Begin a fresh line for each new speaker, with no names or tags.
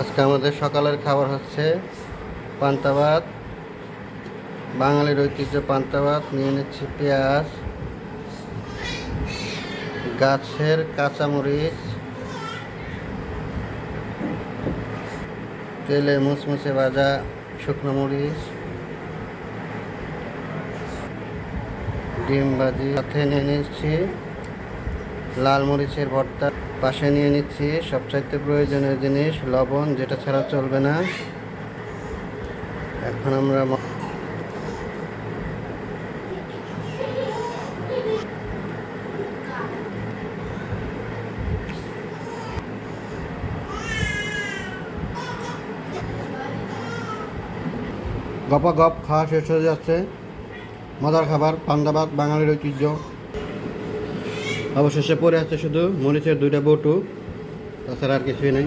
আজকে আমাদের সকালের খাবার হচ্ছে পান্তা ভাত। বাঙালির ঐতিহ্য পান্তা ভাত। নিয়ে নিচ্ছি পেঁয়াজ, গাছের কাঁচামরিচ, তেলে মুচমুচে ভাজা শুকনো মরিচ, ডিম ভাজি। সাথে নিয়ে নিচ্ছি লাল মরিচের ভর্তা। পাশে নিয়ে নিচ্ছি সবচাইতে প্রয়োজনীয় জিনিস লবণ, যেটা ছাড়া চলবে না। এখন আমরা গপা গপ খাওয়া শেষ হয়ে যাচ্ছে। মজার খাবার পান্তা ভাত, বাঙালির ঐতিহ্য। অবশেষে পড়ে আছে শুধু মরিচের 2টা বটু, তাছাড়া আর কিছুই নেই।